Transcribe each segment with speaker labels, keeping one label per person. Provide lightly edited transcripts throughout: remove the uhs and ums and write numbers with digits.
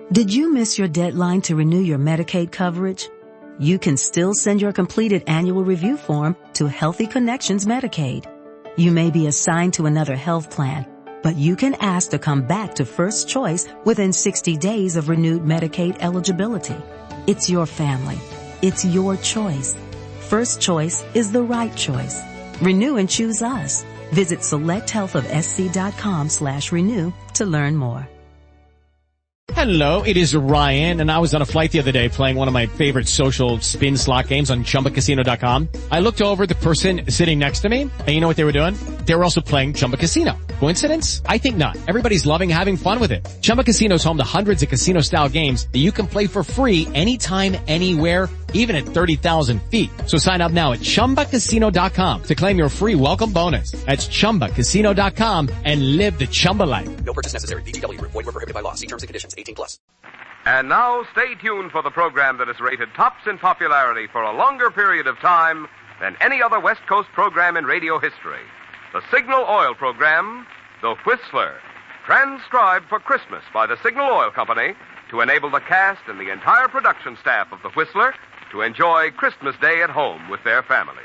Speaker 1: Did you miss your deadline to renew your Medicaid coverage? You can still send your completed annual review form to Healthy Connections Medicaid. You may be assigned to another health plan, but you can ask to come back to First Choice within 60 days of renewed Medicaid eligibility. It's your family. It's your choice. First Choice is the right choice. Renew and choose us. Visit selecthealthofsc.com/renew to learn more.
Speaker 2: Hello, it is Ryan, and I was on a flight the other day playing one of my favorite social spin slot games on ChumbaCasino.com. I looked over at the person sitting next to me, and you know what they were doing? They were also playing Chumba Casino. Coincidence? I think not. Everybody's loving having fun with it. Chumba Casino is home to hundreds of casino-style games that you can play for free anytime, anywhere, even at 30,000 feet. So sign up now at ChumbaCasino.com to claim your free welcome bonus. That's ChumbaCasino.com and live the Chumba life.
Speaker 3: No purchase necessary. VGW. Void where prohibited by law. See terms and conditions. 18+.
Speaker 4: And now, stay tuned for the program that is rated tops in popularity for a longer period of time than any other West Coast program in radio history. The Signal Oil program, The Whistler, transcribed for Christmas by the Signal Oil Company to enable the cast and the entire production staff of The Whistler to enjoy Christmas Day at home with their families.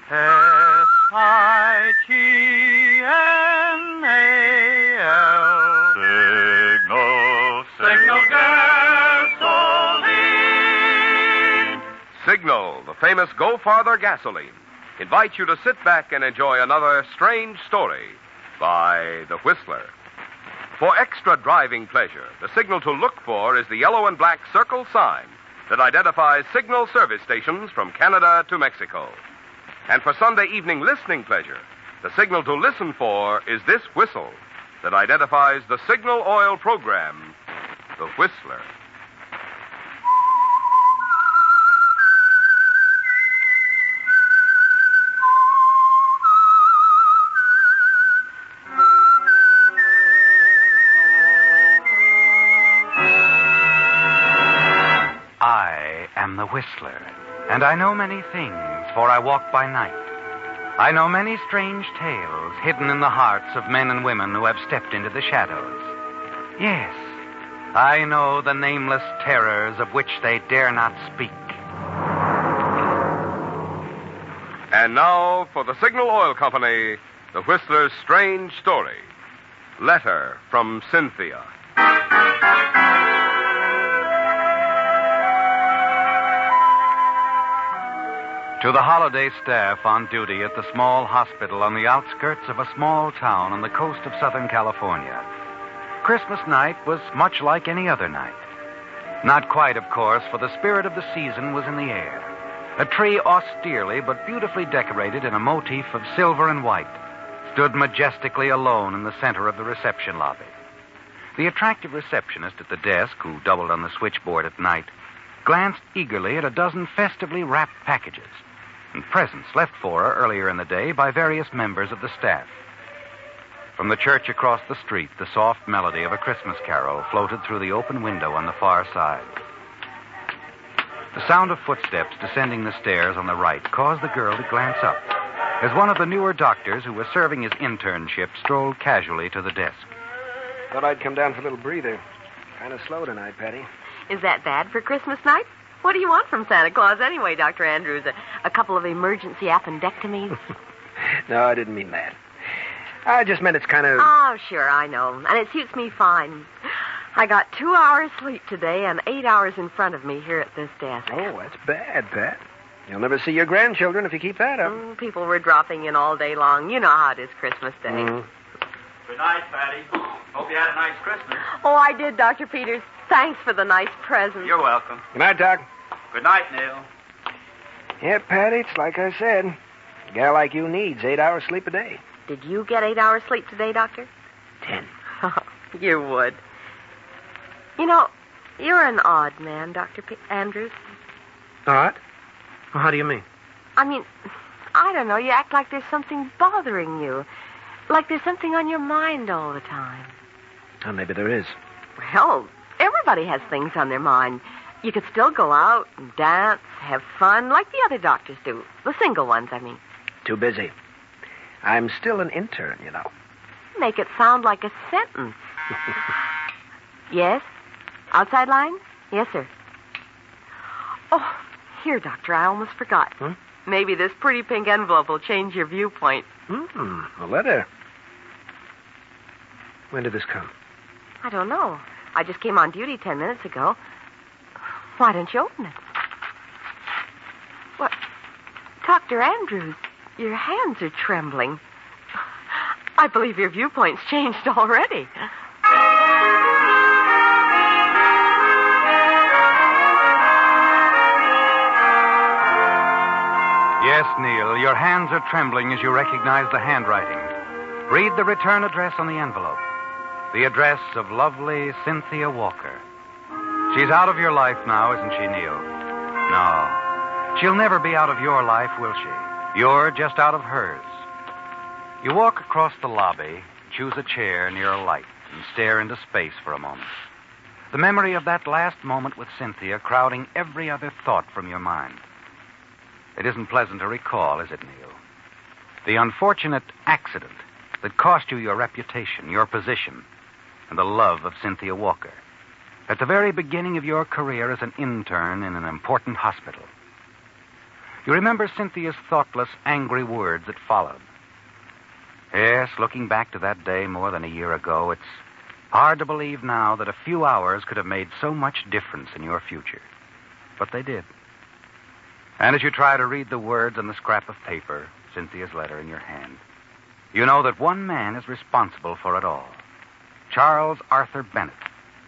Speaker 5: S-I-G-N-A-L.
Speaker 4: Signal Gasoline. Signal, the famous Go Farther gasoline, invites you to sit back and enjoy another strange story by The Whistler. For extra driving pleasure, the signal to look for is the yellow and black circle sign that identifies Signal service stations from Canada to Mexico. And for Sunday evening listening pleasure, the signal to listen for is this whistle that identifies the Signal Oil program, The Whistler.
Speaker 6: I am the Whistler, and I know many things, for I walk by night. I know many strange tales hidden in the hearts of men and women who have stepped into the shadows. Yes, I know the nameless terrors of which they dare not speak.
Speaker 4: And now, for the Signal Oil Company, The Whistler's strange story. Letter from Cynthia.
Speaker 6: To the holiday staff on duty at the small hospital on the outskirts of a small town on the coast of Southern California, Christmas night was much like any other night. Not quite, of course, for the spirit of the season was in the air. A tree austerely but beautifully decorated in a motif of silver and white stood majestically alone in the center of the reception lobby. The attractive receptionist at the desk, who doubled on the switchboard at night, glanced eagerly at a dozen festively wrapped packages and presents left for her earlier in the day by various members of the staff. From the church across the street, the soft melody of a Christmas carol floated through the open window on the far side. The sound of footsteps descending the stairs on the right caused the girl to glance up as one of the newer doctors who was serving his internship strolled casually to the desk.
Speaker 7: Thought I'd come down for a little breather. Kind of slow tonight, Patty.
Speaker 8: Is that bad for Christmas night? What do you want from Santa Claus anyway, Dr. Andrews? A couple of emergency appendectomies?
Speaker 7: No, I didn't mean that. I just meant it's kind of...
Speaker 8: Oh, sure, I know. And it suits me fine. I got 2 hours sleep today and 8 hours in front of me here at this desk.
Speaker 7: Oh, that's bad, Pat. You'll never see your grandchildren if you keep that up.
Speaker 8: People were dropping in all day long. You know how it is Christmas Day.
Speaker 5: Good night, Patty. Hope you had a nice Christmas.
Speaker 8: Oh, I did, Dr. Peters. Thanks for the nice present.
Speaker 5: You're welcome.
Speaker 7: Good night, Doc.
Speaker 5: Good night, Neil.
Speaker 7: Yeah, Patty, it's like I said. A gal like you needs 8 hours sleep a day.
Speaker 8: Did you get 8 hours sleep today, Doctor?
Speaker 7: 10.
Speaker 8: You would. You know, you're an odd man, Dr. Andrews.
Speaker 7: Odd? Well, how do you mean?
Speaker 8: I mean, I don't know. You act like there's something bothering you. Like there's something on your mind all the time.
Speaker 7: Well, maybe there is.
Speaker 8: Well, everybody has things on their mind. You could still go out and dance, have fun, like the other doctors do. The single ones, I mean.
Speaker 7: Too busy. I'm still an intern, you know.
Speaker 8: Make it sound like a sentence. Yes? Outside line? Yes, sir. Oh, here, Doctor, I almost forgot. Maybe this pretty pink envelope will change your viewpoint.
Speaker 7: A letter. When did this come?
Speaker 8: I don't know. I just came on duty 10 minutes ago. Why don't you open it? What? Dr. Andrews, your hands are trembling. I believe your viewpoint's changed already.
Speaker 6: Yes, Neil, your hands are trembling as you recognize the handwriting. Read the return address on the envelope. The address of lovely Cynthia Walker. She's out of your life now, isn't she, Neil? No. She'll never be out of your life, will she? You're just out of hers. You walk across the lobby, choose a chair near a light, and stare into space for a moment. The memory of that last moment with Cynthia crowding every other thought from your mind. It isn't pleasant to recall, is it, Neil? The unfortunate accident that cost you your reputation, your position, and the love of Cynthia Walker. At the very beginning of your career as an intern in an important hospital. You remember Cynthia's thoughtless, angry words that followed. Yes, looking back to that day more than a year ago, it's hard to believe now that a few hours could have made so much difference in your future. But they did. And as you try to read the words on the scrap of paper, Cynthia's letter in your hand, you know that one man is responsible for it all. Charles Arthur Bennett,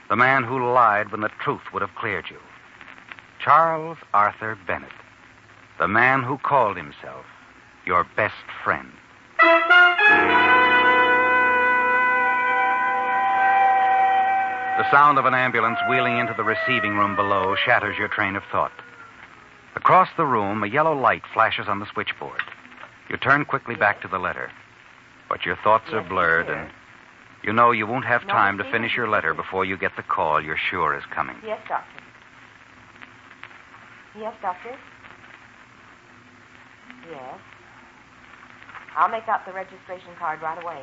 Speaker 6: the man who lied when the truth would have cleared you. Charles Arthur Bennett, the man who called himself your best friend. The sound of an ambulance wheeling into the receiving room below shatters your train of thought. Across the room, a yellow light flashes on the switchboard. You turn quickly back to the letter. But your thoughts are blurred, and you know you won't have time to finish your letter before you get the call you're sure is coming.
Speaker 8: Yes, Doctor. Yes, Doctor. Yes. I'll make out the registration card right away.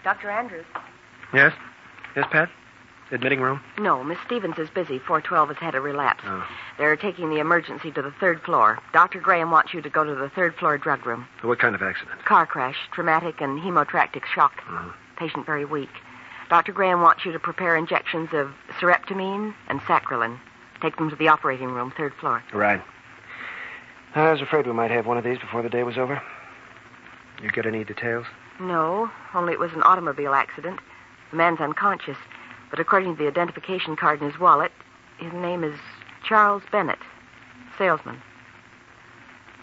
Speaker 8: Dr. Andrews.
Speaker 7: Yes? Yes, Pat? Admitting room?
Speaker 8: No, Miss Stevens is busy. 412 has had a relapse.
Speaker 7: Oh.
Speaker 8: They're taking the emergency to the 3rd floor. Dr. Graham wants you to go to the 3rd floor drug room.
Speaker 7: What kind of accident?
Speaker 8: Car crash, traumatic and hemotractic shock. Patient very weak. Dr. Graham wants you to prepare injections of sereptamine and sacralin. Take them to the operating room, 3rd floor.
Speaker 7: Right. I was afraid we might have one of these before the day was over. You get any details?
Speaker 8: No, only it was an automobile accident. The man's unconscious. But according to the identification card in his wallet, his name is Charles Bennett, salesman.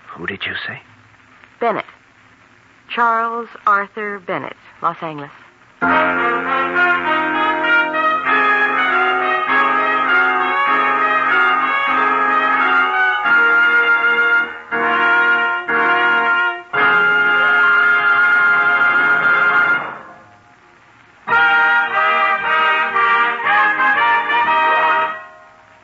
Speaker 7: Who did you say?
Speaker 8: Bennett. Charles Arthur Bennett, Los Angeles.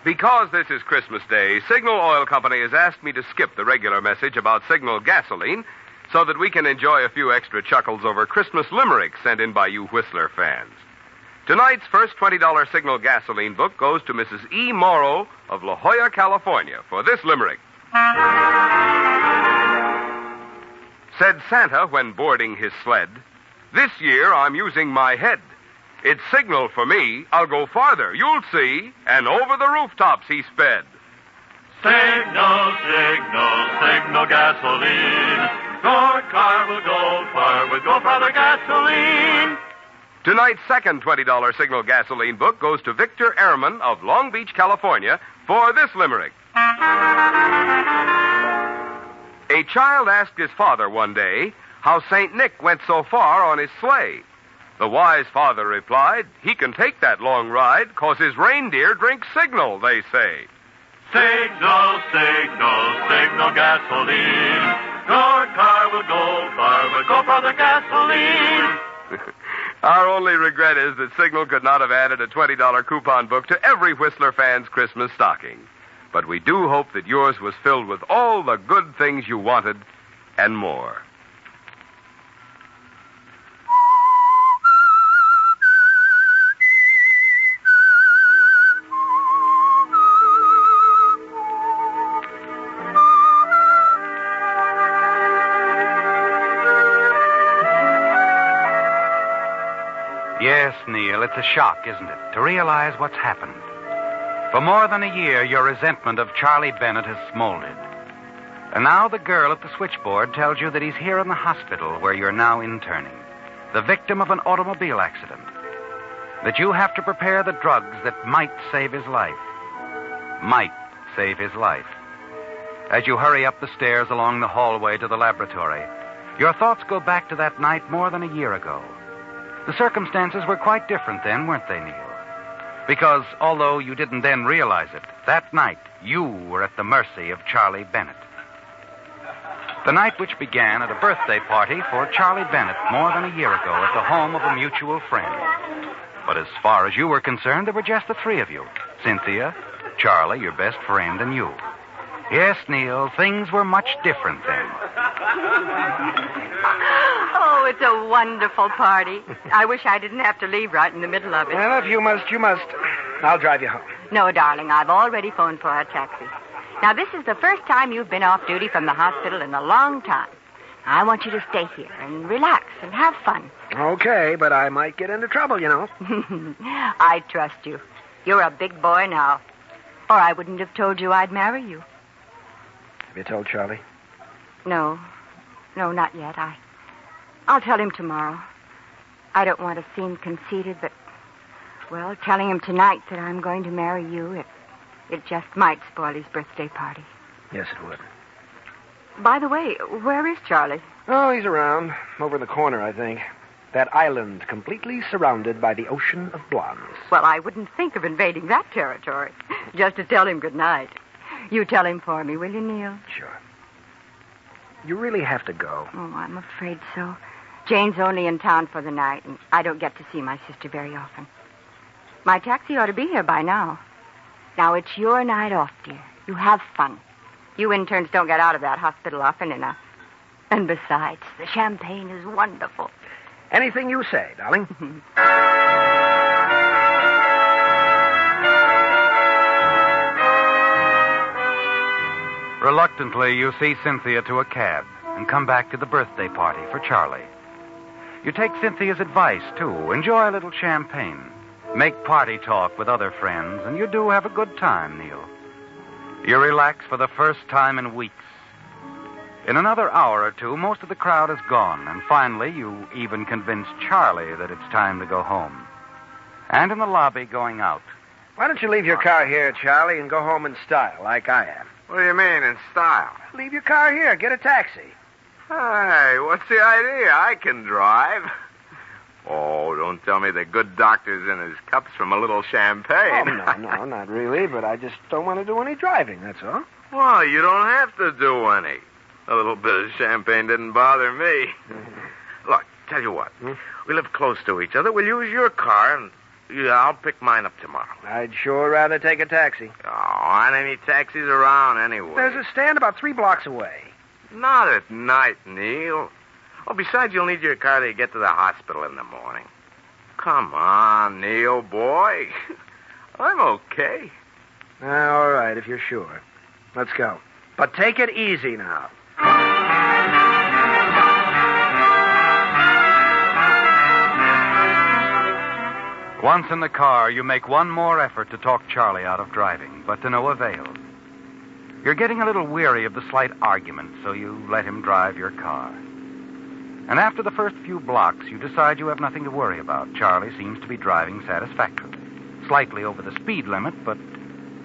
Speaker 4: Because this is Christmas Day, Signal Oil Company has asked me to skip the regular message about Signal gasoline so that we can enjoy a few extra chuckles over Christmas limericks sent in by you Whistler fans. Tonight's first $20 Signal gasoline book goes to Mrs. E. Morrow of La Jolla, California, for this limerick. Said Santa when boarding his sled, "This year I'm using my head. It's signal for me, I'll go farther, you'll see," and over the rooftops he sped.
Speaker 5: Signal, signal, signal gasoline. Your car will go far with Go Farther gasoline.
Speaker 4: Tonight's second $20 Signal gasoline book goes to Victor Ehrman of Long Beach, California, for this limerick. A child asked his father one day how St. Nick went so far on his sleigh. The wise father replied, he can take that long ride 'cause his reindeer drink signal, they say.
Speaker 5: Signal, signal, signal gasoline. Your car will go far with Go Farther gasoline.
Speaker 4: Our only regret is that Signal could not have added a $20 coupon book to every Whistler fan's Christmas stocking. But we do hope that yours was filled with all the good things you wanted and more.
Speaker 6: Yes, Neil, it's a shock, isn't it, to realize what's happened. For more than a year, your resentment of Charlie Bennett has smoldered. And now the girl at the switchboard tells you that he's here in the hospital where you're now interning, the victim of an automobile accident. That you have to prepare the drugs that might save his life. Might save his life. As you hurry up the stairs along the hallway to the laboratory, your thoughts go back to that night more than a year ago. The circumstances were quite different then, weren't they, Neil? Because although you didn't then realize it, that night you were at the mercy of Charlie Bennett. The night which began at a birthday party for Charlie Bennett more than a year ago at the home of a mutual friend. But as far as you were concerned, there were just the three of you. Cynthia, Charlie, your best friend, and you. Yes, Neil, things were much different then.
Speaker 8: Oh, it's a wonderful party. I wish I didn't have to leave right in the middle of it.
Speaker 7: Well, if you must, you must. I'll drive you home.
Speaker 8: No, darling, I've already phoned for a taxi. Now, this is the first time you've been off duty from the hospital in a long time. I want you to stay here and relax and have fun.
Speaker 7: Okay, but I might get into trouble, you know.
Speaker 8: I trust you. You're a big boy now. Or I wouldn't have told you I'd marry you.
Speaker 7: Have you told Charlie?
Speaker 8: No, not yet. I'll tell him tomorrow. I don't want to seem conceited, but, well, telling him tonight that I'm going to marry you, it just might spoil his birthday party.
Speaker 7: Yes, it would.
Speaker 8: By the way, where is Charlie?
Speaker 7: Oh, he's around. Over in the corner, I think. That island completely surrounded by the ocean of blondes.
Speaker 8: Well, I wouldn't think of invading that territory. Just to tell him good night. You tell him for me, will you, Neil?
Speaker 7: Sure. You really have to go.
Speaker 8: Oh, I'm afraid so. Jane's only in town for the night, and I don't get to see my sister very often. My taxi ought to be here by now. Now, it's your night off, dear. You have fun. You interns don't get out of that hospital often enough. And besides, the champagne is wonderful.
Speaker 7: Anything you say, darling.
Speaker 6: Reluctantly, you see Cynthia to a cab and come back to the birthday party for Charlie. You take Cynthia's advice, too. Enjoy a little champagne. Make party talk with other friends, and you do have a good time, Neil. You relax for the first time in weeks. In another hour or two, most of the crowd is gone, and finally you even convince Charlie that it's time to go home. And in the lobby going out.
Speaker 7: Why don't you leave your car here, Charlie, and go home in style, like I am?
Speaker 9: What do you mean, in style?
Speaker 7: Leave your car here. Get a taxi.
Speaker 9: Hey, what's the idea? I can drive. Oh, don't tell me the good doctor's in his cups from a little champagne.
Speaker 7: Oh, no, not really, but I just don't want to do any driving, that's all.
Speaker 9: Well, you don't have to do any. A little bit of champagne didn't bother me. Look, tell you what. We live close to each other. We'll use your car, and I'll pick mine up tomorrow.
Speaker 7: I'd sure rather take a taxi.
Speaker 9: Oh, aren't any taxis around anyway?
Speaker 7: There's a stand about 3 blocks away.
Speaker 9: Not at night, Neil. Oh, besides, you'll need your car to get to the hospital in the morning. Come on, Neil, boy. I'm okay.
Speaker 7: All right, if you're sure. Let's go. But take it easy now.
Speaker 6: Once in the car, you make one more effort to talk Charlie out of driving, but to no avail. You're getting a little weary of the slight argument, so you let him drive your car. And after the first few blocks, you decide you have nothing to worry about. Charlie seems to be driving satisfactorily. Slightly over the speed limit, but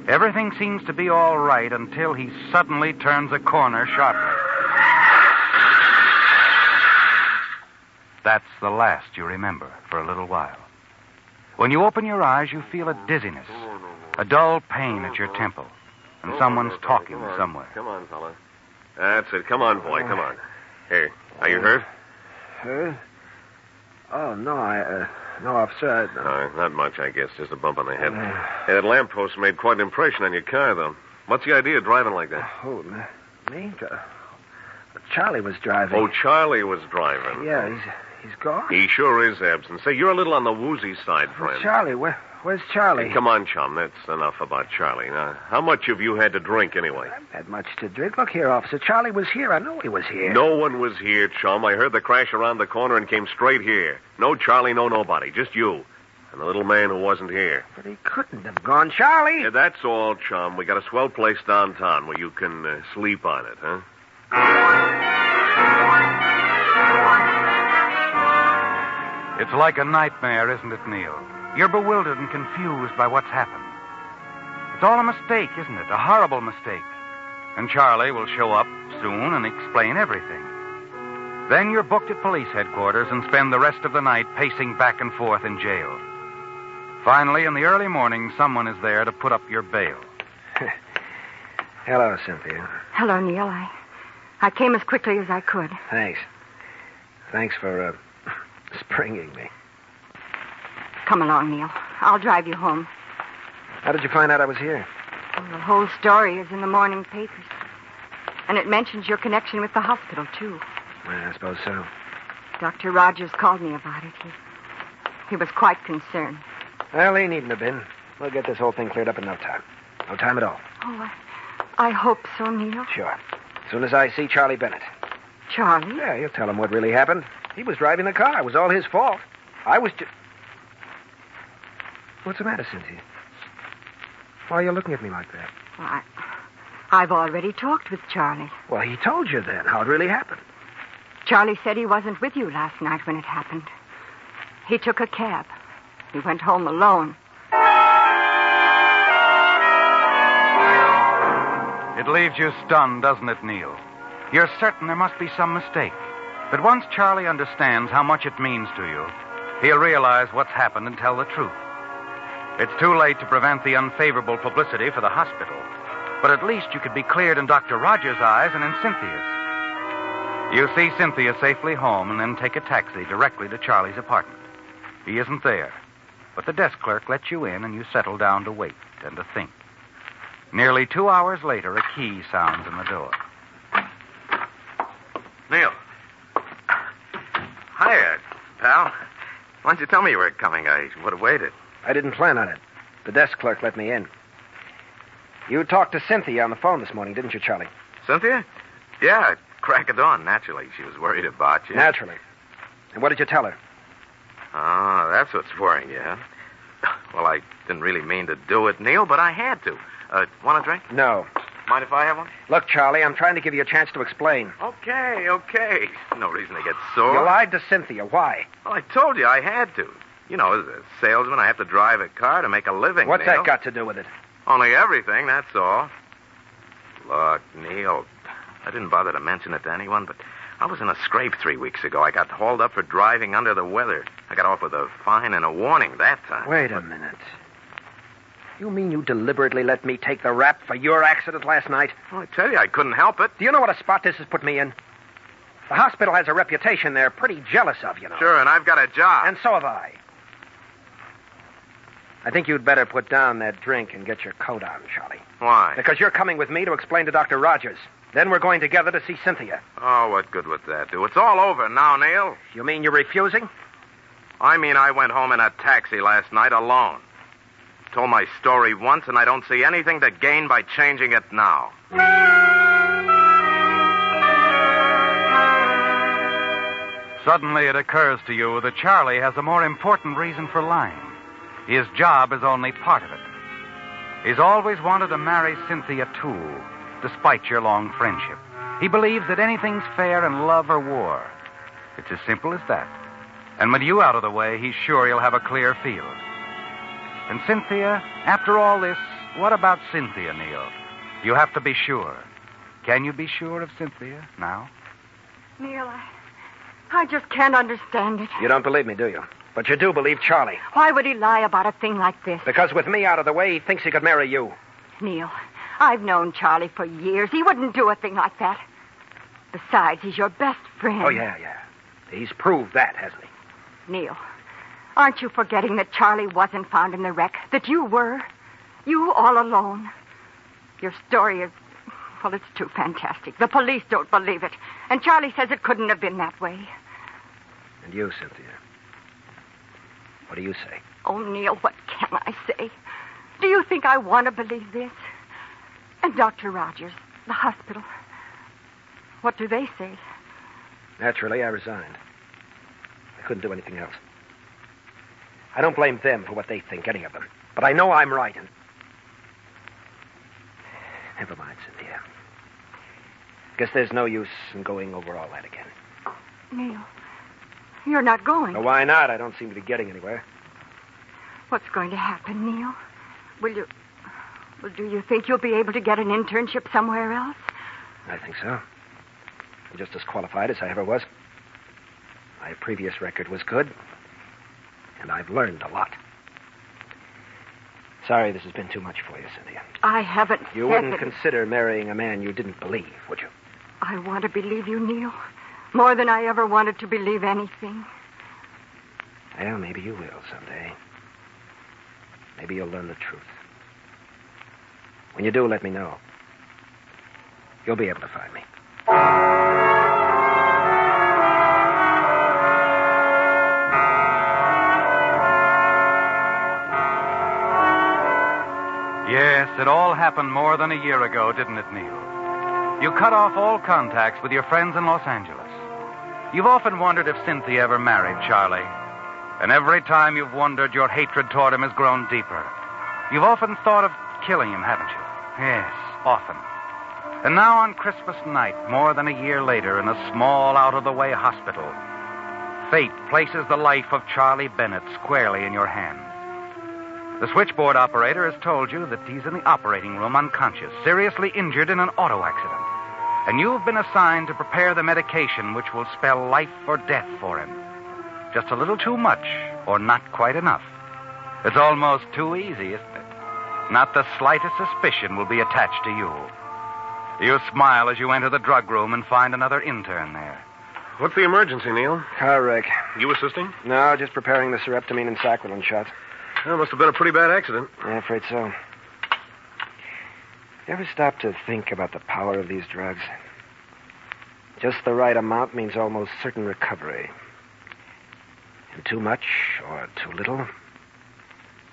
Speaker 6: everything seems to be all right until he suddenly turns a corner sharply. That's the last you remember for a little while. When you open your eyes, you feel a dizziness, a dull pain at your temple, and someone's talking somewhere.
Speaker 10: Come on, fella. That's it. Come on, boy. Come on. Here. Are you hurt?
Speaker 7: Hurt? Oh, no, no, officer.
Speaker 10: Not much, I guess. Just a bump on the head. Hey, that lamppost made quite an impression on your car, though. What's the idea of driving like that?
Speaker 7: Oh, me? Charlie was driving.
Speaker 10: Oh, Charlie was driving.
Speaker 7: Yeah, he's gone.
Speaker 10: He sure is absent. Say, you're a little on the woozy side, friend.
Speaker 7: Charlie, where's Charlie?
Speaker 10: Hey, come on, chum. That's enough about Charlie. Now, how much have you had to drink, anyway?
Speaker 7: I haven't had much to drink. Look here, officer. Charlie was here. I know he was here.
Speaker 10: No one was here, chum. I heard the crash around the corner and came straight here. No Charlie, no nobody. Just you. And the little man who wasn't here.
Speaker 7: But he couldn't have gone. Charlie!
Speaker 10: Yeah, that's all, chum. We got a swell place downtown where you can sleep on it, huh?
Speaker 6: It's like a nightmare, isn't it, Neil? You're bewildered and confused by what's happened. It's all a mistake, isn't it? A horrible mistake. And Charlie will show up soon and explain everything. Then you're booked at police headquarters and spend the rest of the night pacing back and forth in jail. Finally, in the early morning, someone is there to put up your bail.
Speaker 7: Hello, Cynthia.
Speaker 8: Hello, Neil. I came as quickly as I could.
Speaker 7: Thanks. Thanks for, springing me.
Speaker 8: Come along, Neil. I'll drive you home.
Speaker 7: How did you find out I was here?
Speaker 8: Well, the whole story is in the morning papers. And it mentions your connection with the hospital, too.
Speaker 7: Well, I suppose so.
Speaker 8: Dr. Rogers called me about it. He was quite concerned.
Speaker 7: Well, he needn't have been. We'll get this whole thing cleared up in no time. No time at all.
Speaker 8: Oh, I hope so, Neil.
Speaker 7: Sure. As soon as I see Charlie Bennett.
Speaker 8: Charlie?
Speaker 7: Yeah, you'll tell him what really happened. He was driving the car. It was all his fault. I was just... What's the matter, Cynthia? Why are you looking at me like that?
Speaker 8: Well, I've already talked with Charlie.
Speaker 7: Well, he told you then how it really happened.
Speaker 8: Charlie said he wasn't with you last night when it happened. He took a cab. He went home alone.
Speaker 6: It leaves you stunned, doesn't it, Neil? You're certain there must be some mistake. But once Charlie understands how much it means to you, he'll realize what's happened and tell the truth. It's too late to prevent the unfavorable publicity for the hospital, but at least you could be cleared in Dr. Rogers' eyes and in Cynthia's. You see Cynthia safely home and then take a taxi directly to Charlie's apartment. He isn't there, but the desk clerk lets you in and you settle down to wait and to think. Nearly 2 hours later, a key sounds in the door.
Speaker 9: Neil. Hiya, pal. Why didn't you tell me you were coming? I would have waited.
Speaker 7: I didn't plan on it. The desk clerk let me in. You talked to Cynthia on the phone this morning, didn't you, Charlie?
Speaker 9: Cynthia? Yeah, crack of dawn, naturally. She was worried about you.
Speaker 7: Naturally. And what did you tell her?
Speaker 9: Oh, that's what's worrying you, huh? Well, I didn't really mean to do it, Neil, but I had to. Want a drink?
Speaker 7: No.
Speaker 9: Mind if I have one?
Speaker 7: Look, Charlie, I'm trying to give you a chance to explain.
Speaker 9: Okay. No reason to get sore.
Speaker 7: You lied to Cynthia. Why?
Speaker 9: Well, I told you I had to. You know, as a salesman, I have to drive a car to make a living,
Speaker 7: What's
Speaker 9: Neil.
Speaker 7: that got to do with it?
Speaker 9: Only everything, that's all. Look, Neil, I didn't bother to mention it to anyone, but I was in a scrape 3 weeks ago. I got hauled up for driving under the weather. I got off with a fine and a warning that time.
Speaker 7: Wait a minute. You mean you deliberately let me take the rap for your accident last night?
Speaker 9: Well, I tell you, I couldn't help it.
Speaker 7: Do you know what a spot this has put me in? The hospital has a reputation they're pretty jealous of, you know.
Speaker 9: Sure, and I've got a job.
Speaker 7: And so have I. I think you'd better put down that drink and get your coat on, Charlie.
Speaker 9: Why?
Speaker 7: Because you're coming with me to explain to Dr. Rogers. Then we're going together to see Cynthia.
Speaker 9: Oh, what good would that do? It's all over now, Neil.
Speaker 7: You mean you're refusing?
Speaker 9: I mean I went home in a taxi last night alone. Told my story once, and I don't see anything to gain by changing it now.
Speaker 6: Suddenly it occurs to you that Charlie has a more important reason for lying. His job is only part of it. He's always wanted to marry Cynthia, too, despite your long friendship. He believes that anything's fair in love or war. It's as simple as that. And with you out of the way, he's sure he'll have a clear field. And Cynthia, after all this, what about Cynthia, Neil? You have to be sure. Can you be sure of Cynthia now?
Speaker 8: Neil, I just can't understand it.
Speaker 7: You don't believe me, do you? But you do believe Charlie.
Speaker 8: Why would he lie about a thing like this?
Speaker 7: Because with me out of the way, he thinks he could marry you.
Speaker 8: Neil, I've known Charlie for years. He wouldn't do a thing like that. Besides, he's your best friend.
Speaker 7: Oh, yeah. He's proved that, hasn't he?
Speaker 8: Neil, aren't you forgetting that Charlie wasn't found in the wreck? That you were? You all alone? Your story is... well, it's too fantastic. The police don't believe it. And Charlie says it couldn't have been that way.
Speaker 7: And you, Cynthia? What do you say?
Speaker 8: Oh, Neil, what can I say? Do you think I want to believe this? And Dr. Rogers, the hospital, what do they say?
Speaker 7: Naturally, I resigned. I couldn't do anything else. I don't blame them for what they think, any of them. But I know I'm right, and... never mind, Cynthia. Guess there's no use in going over all that again.
Speaker 8: Neil, you're not going.
Speaker 7: Well, why not? I don't seem to be getting anywhere.
Speaker 8: What's going to happen, Neil? Will you... well, do you think you'll be able to get an internship somewhere else?
Speaker 7: I think so. I'm just as qualified as I ever was. My previous record was good, and I've learned a lot. Sorry this has been too much for you, Cynthia.
Speaker 8: I haven't
Speaker 7: You wouldn't consider marrying a man you didn't believe, would you?
Speaker 8: I want to believe you, Neil. More than I ever wanted to believe anything.
Speaker 7: Well, maybe you will someday. Maybe you'll learn the truth. When you do, let me know. You'll be able to find me.
Speaker 6: Yes, it all happened more than a year ago, didn't it, Neil? You cut off all contacts with your friends in Los Angeles. You've often wondered if Cynthia ever married Charlie. And every time you've wondered, your hatred toward him has grown deeper. You've often thought of killing him, haven't you? Yes, often. And now on Christmas night, more than a year later, in a small, out-of-the-way hospital, fate places the life of Charlie Bennett squarely in your hands. The switchboard operator has told you that he's in the operating room unconscious, seriously injured in an auto accident. And you've been assigned to prepare the medication which will spell life or death for him. Just a little too much, or not quite enough. It's almost too easy, isn't it? Not the slightest suspicion will be attached to you. You smile as you enter the drug room and find another intern there.
Speaker 10: What's the emergency, Neil?
Speaker 7: Car wreck.
Speaker 10: You assisting?
Speaker 7: No, just preparing the sereptamine and saccharin shots.
Speaker 10: Well, must have been a pretty bad accident.
Speaker 7: Yeah, I'm afraid so. You ever stop to think about the power of these drugs? Just the right amount means almost certain recovery. And too much or too little,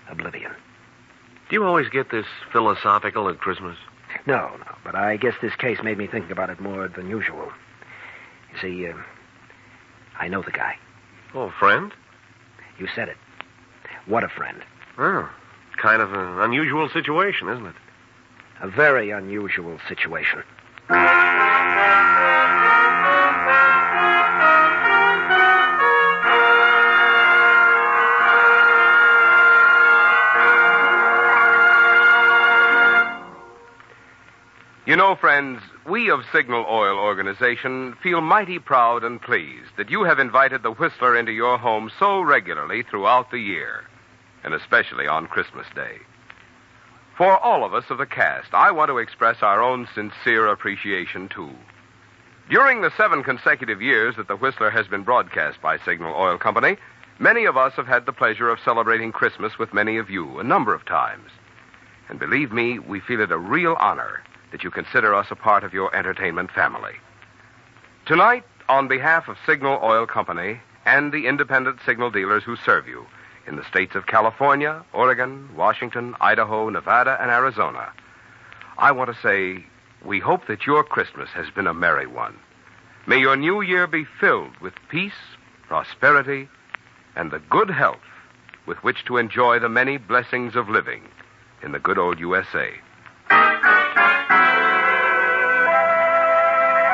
Speaker 7: oblivion.
Speaker 10: Do you always get this philosophical at Christmas?
Speaker 7: No, but I guess this case made me think about it more than usual. You see, I know the guy.
Speaker 10: Oh, friend?
Speaker 7: You said it. What a friend.
Speaker 10: Oh, kind of an unusual situation, isn't it?
Speaker 7: A very unusual situation.
Speaker 4: You know, friends, we of Signal Oil Organization feel mighty proud and pleased that you have invited the Whistler into your home so regularly throughout the year, and especially on Christmas Day. For all of us of the cast, I want to express our own sincere appreciation, too. During the 7 consecutive years that the Whistler has been broadcast by Signal Oil Company, many of us have had the pleasure of celebrating Christmas with many of you a number of times. And believe me, we feel it a real honor that you consider us a part of your entertainment family. Tonight, on behalf of Signal Oil Company and the independent signal dealers who serve you in the states of California, Oregon, Washington, Idaho, Nevada, and Arizona, I want to say we hope that your Christmas has been a merry one. May your new year be filled with peace, prosperity, and the good health with which to enjoy the many blessings of living in the good old USA.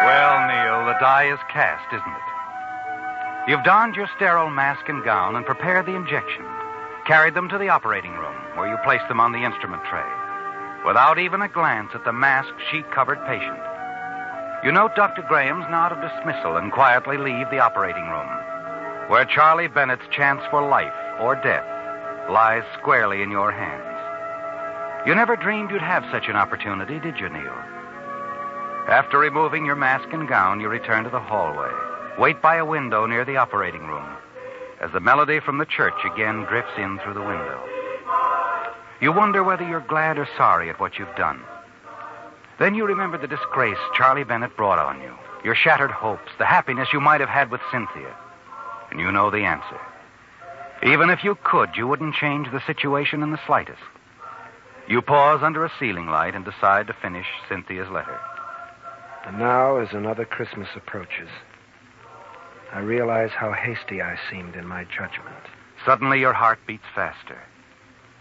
Speaker 6: Well, Neil, the die is cast, isn't it? You've donned your sterile mask and gown and prepared the injection, carried them to the operating room, where you placed them on the instrument tray, without even a glance at the masked, sheet-covered patient. You note Dr. Graham's nod of dismissal and quietly leave the operating room, where Charlie Bennett's chance for life or death lies squarely in your hands. You never dreamed you'd have such an opportunity, did you, Neil? After removing your mask and gown, you return to the hallway. Wait by a window near the operating room. as the melody from the church again drifts in through the window. You wonder whether you're glad or sorry at what you've done. Then you remember the disgrace Charlie Bennett brought on you, your shattered hopes, the happiness you might have had with Cynthia. And you know the answer. Even if you could, you wouldn't change the situation in the slightest. You pause under a ceiling light and decide to finish Cynthia's letter.
Speaker 7: And now, as another Christmas approaches, I realize how hasty I seemed in my judgment.
Speaker 6: Suddenly your heart beats faster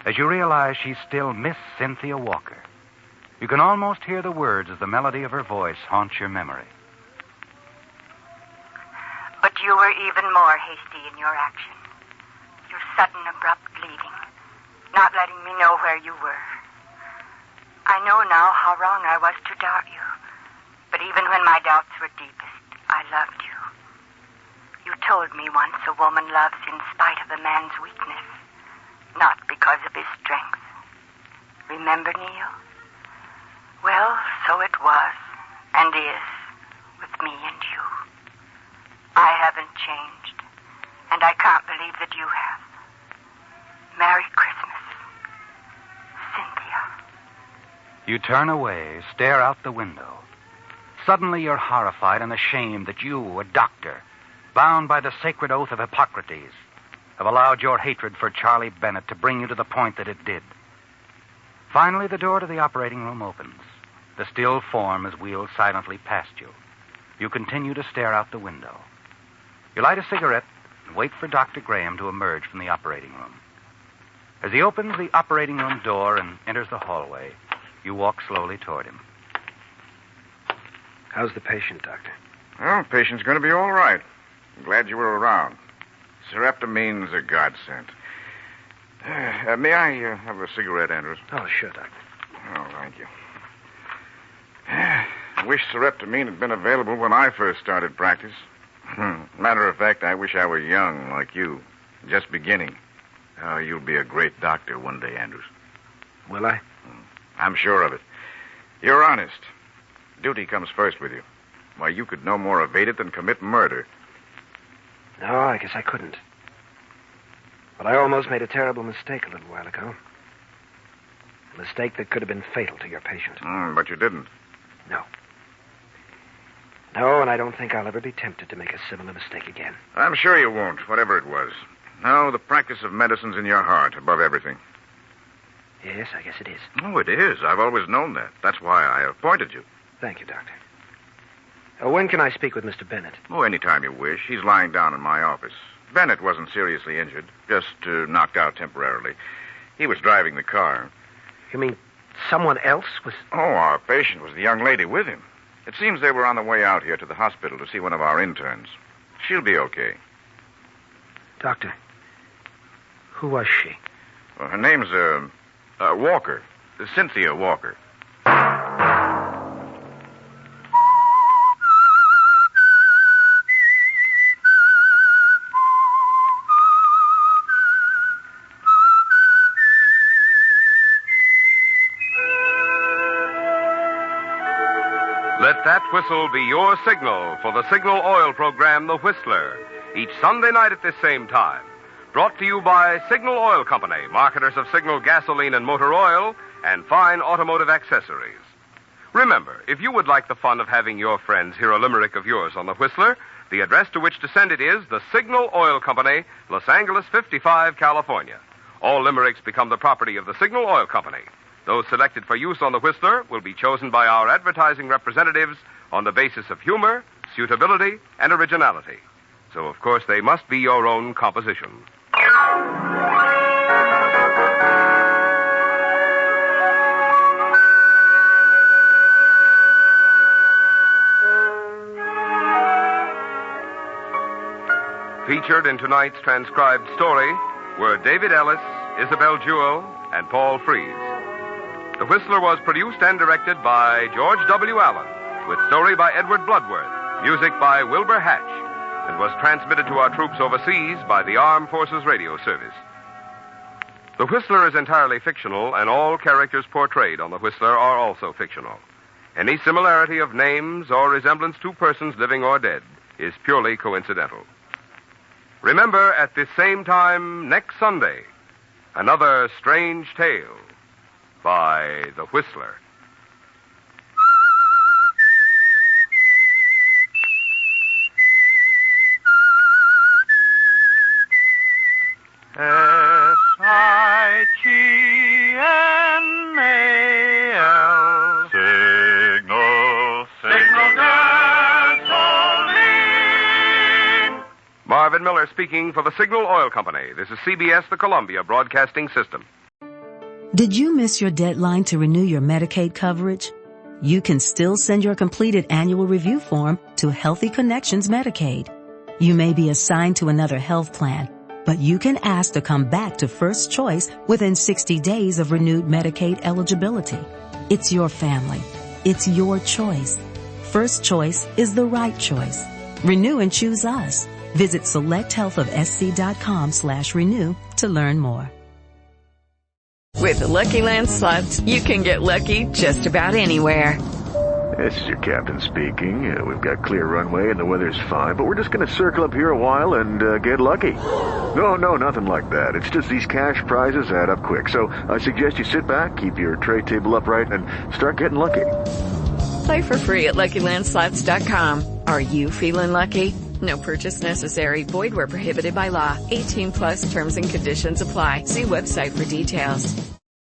Speaker 6: as you realize she's still Miss Cynthia Walker. You can almost hear the words as the melody of her voice haunts your memory.
Speaker 8: But you were even more hasty in your action. Your sudden, abrupt leaving, not letting me know where you were. I know now how wrong I was to doubt you, but even when my doubts were deepest, I loved you. You told me once a woman loves in spite of a man's weakness, not because of his strength. Remember, Neil? Well, so it was, and is, with me and you. I haven't changed, and I can't believe that you have. Merry Christmas, Cynthia.
Speaker 6: You turn away, stare out the window. Suddenly you're horrified and ashamed that you, a doctor, bound by the sacred oath of Hippocrates, have allowed your hatred for Charlie Bennett to bring you to the point that it did. Finally, the door to the operating room opens. The still form is wheeled silently past you. You continue to stare out the window. You light a cigarette and wait for Dr. Graham to emerge from the operating room. As he opens the operating room door and enters the hallway, you walk slowly toward him.
Speaker 7: How's the patient, Doctor?
Speaker 11: Well, the patient's going to be all right. I'm glad you were around. Sereptamine's a godsend. May I have a cigarette, Andrews?
Speaker 7: Oh, sure, Doctor.
Speaker 11: Oh, thank you. I wish sereptamine had been available when I first started practice. Matter of fact, I wish I were young like you, just beginning. Oh, you'll be a great doctor one day, Andrews.
Speaker 7: Will I?
Speaker 11: I'm sure of it. You're honest. Duty comes first with you. Why, you could no more evade it than commit murder.
Speaker 7: No, I guess I couldn't. But I almost made a terrible mistake a little while ago. A mistake that could have been fatal to your patient.
Speaker 11: But you didn't.
Speaker 7: No. No, and I don't think I'll ever be tempted to make a similar mistake again.
Speaker 11: I'm sure you won't, whatever it was. No, the practice of medicine's in your heart, above everything.
Speaker 7: Yes, I guess it is.
Speaker 11: Oh, it is. I've always known that. That's why I appointed you.
Speaker 7: Thank you, Doctor. When can I speak with Mr. Bennett?
Speaker 11: Oh, anytime you wish. He's lying down in my office. Bennett wasn't seriously injured, just knocked out temporarily. He was driving the car.
Speaker 7: You mean someone else was...
Speaker 11: Oh, our patient was the young lady with him. It seems they were on the way out here to the hospital to see one of our interns. She'll be okay.
Speaker 7: Doctor, who was she?
Speaker 11: Well, her name's, Walker. Cynthia Walker.
Speaker 4: Let that whistle be your signal for the Signal Oil program, The Whistler, each Sunday night at this same time. Brought to you by Signal Oil Company, marketers of Signal gasoline and motor oil, and fine automotive accessories. Remember, if you would like the fun of having your friends hear a limerick of yours on The Whistler, the address to which to send it is the Signal Oil Company, Los Angeles 55, California. All limericks become the property of the Signal Oil Company. Those selected for use on The Whistler will be chosen by our advertising representatives on the basis of humor, suitability, and originality. So, of course, they must be your own composition. Featured in tonight's transcribed story were David Ellis, Isabel Jewell, and Paul Frees. The Whistler was produced and directed by George W. Allen, with story by Edward Bloodworth, music by Wilbur Hatch, and was transmitted to our troops overseas by the Armed Forces Radio Service. The Whistler is entirely fictional, and all characters portrayed on The Whistler are also fictional. Any similarity of names or resemblance to persons living or dead is purely coincidental. Remember, at this same time next Sunday, another strange tale by the Whistler.
Speaker 9: S-I-G-N-A-L. Signal gasoline.
Speaker 4: Marvin Miller speaking for the Signal Oil Company. This is CBS, the Columbia Broadcasting System.
Speaker 1: Did you miss your deadline to renew your Medicaid coverage? You can still send your completed annual review form to Healthy Connections Medicaid. You may be assigned to another health plan, but you can ask to come back to First Choice within 60 days of renewed Medicaid eligibility. It's your family. It's your choice. First Choice is the right choice. Renew and choose us. Visit selecthealthofsc.com/renew to learn more.
Speaker 12: With the Lucky Land Slots, you can get lucky just about anywhere.
Speaker 13: This is your captain speaking. We've got clear runway and the weather's fine, but we're just going to circle up here a while and get lucky. No, nothing like that. It's just these cash prizes add up quick. So I suggest you sit back, keep your tray table upright, and start getting lucky.
Speaker 12: Play for free at LuckyLandSlots.com. Are you feeling lucky? No purchase necessary. Void where prohibited by law. 18+ terms and conditions apply. See website for details.